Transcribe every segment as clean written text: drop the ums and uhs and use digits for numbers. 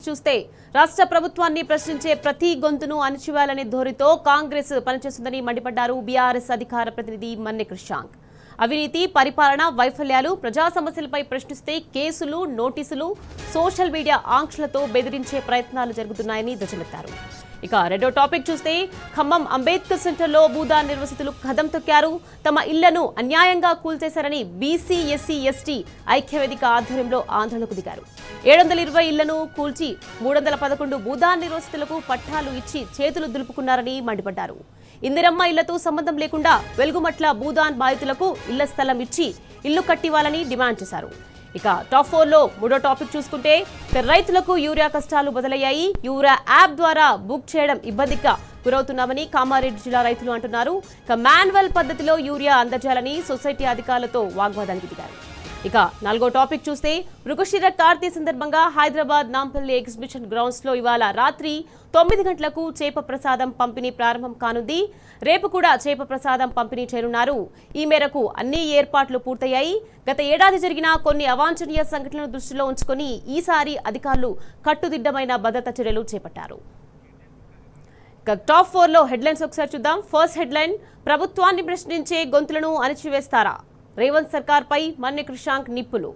చూస్తే రాష్ట్ర ప్రభుత్వాన్ని ప్రశ్నించే ప్రతి గొంతును అణిచివేయాలనే ధోరణితో కాంగ్రెస్ పనిచేస్తుందని మండిపడ్డారు బీఆర్ఎస్ అధికార ప్రతినిధి మన్నె క్రిషాంక్. అవినీతి, పరిపాలన వైఫల్యాలు, ప్రజా సమస్యలపై ప్రశ్నిస్తే కేసులు, నోటీసులు, సోషల్ మీడియా ఆంక్షలతో బెదిరించే ప్రయత్నాలు జరుగుతున్నాయని ధ్వజమెత్తారు. ఇక రెండో టాపిక్ చూస్తే ఖమ్మం అంబేద్కర్ సెంటర్లో భూదాన్ నిర్వసితులు కదం తొక్కారు. తమ ఇళ్లను అన్యాయంగా కూల్చేశారని బీసీ, ఎస్సీ, ఎస్టీ ఐక్యవేదిక ఆధ్వర్యంలో ఆందోళనకు దిగారు. 720 ఇళ్లను కూల్చి 311 భూదాన్ నిర్వసితులకు పట్టాలు ఇచ్చి చేతులు దులుపుకున్నారని మండిపడ్డారు. ఇందిరమ్మ ఇళ్లతో సంబంధం లేకుండా వెలుగుమట్ల భూదాన్ బాధితులకు ఇళ్ల స్థలం ఇచ్చి ఇల్లు కట్టివ్వాలని డిమాండ్ చేశారు. ఇక టాప్ 4లో మూడో టాపిక్ చూసుకుంటే రైతులకు యూరియా కష్టాలు మొదలయ్యాయి. యూరియా యాప్ ద్వారా బుక్ చేయడం ఇబ్బందిగా గురవుతున్నామని కామారెడ్డి జిల్లా రైతులు అంటున్నారు. ఇక మాన్యువల్ పద్ధతిలో యూరియా అందజేయాలని సొసైటీ అధికారులతో వాగ్వాదానికి దిగారు. ఇక నాలుగో టాపిక్ చూస్తే మృగశిర కార్తీ సందర్భంగా హైదరాబాద్ నాంపల్లి ఎగ్జిబిషన్ గ్రౌండ్స్ లో ఇవాళ రాత్రి 9 గంటలకు చేప ప్రసాదం పంపిణీ ప్రారంభం కానుంది. రేపు కూడా చేప ప్రసాదం పంపిణీ చేయనున్నారు. ఈ మేరకు అన్ని ఏర్పాట్లు పూర్తయ్యాయి. గత ఏడాది జరిగిన కొన్ని అవాంఛనీయ సంఘటనలను దృష్టిలో ఉంచుకొని ఈసారి అధికారులు కట్టుదిట్టమైన భద్రతా చర్యలు చేపట్టారు. టాప్ 4లో హెడ్లైన్స్ ఒకసారి చూద్దాం. ఫస్ట్ హెడ్లైన్, ప్రభుత్వాన్ని ప్రశ్నించే గొంతులను అణిచివేస్తారా? రేవంత్ సర్కార్పై మన్నె క్రిషాంక్ నిప్పులు.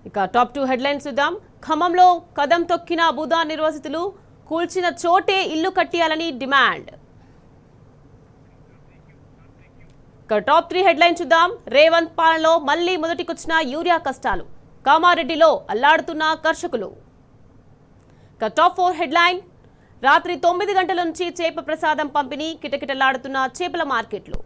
ఇక టాప్ 2 హెడ్లైన్స్ చూద్దాం. ఖమ్మంలో కదం తొక్కిన భూదాన్ నిర్వాసితులు, కూల్చిన చోటే ఇల్లు కట్టియాలని డిమాండ్. ఇక టాప్ 3 హెడ్లైన్ చూద్దాం. రేవంత్ పాలనలో మళ్లీ మొదటికొచ్చిన యూరియా కష్టాలు, కామారెడ్డిలో అల్లాడుతున్న కర్షకులు. ఇక టాప్ 4 హెడ్లైన్, రాత్రి 9 గంటల నుంచి చేప ప్రసాదం పంపిణీ, కిటకిటలాడుతున్న చేపల మార్కెట్లు.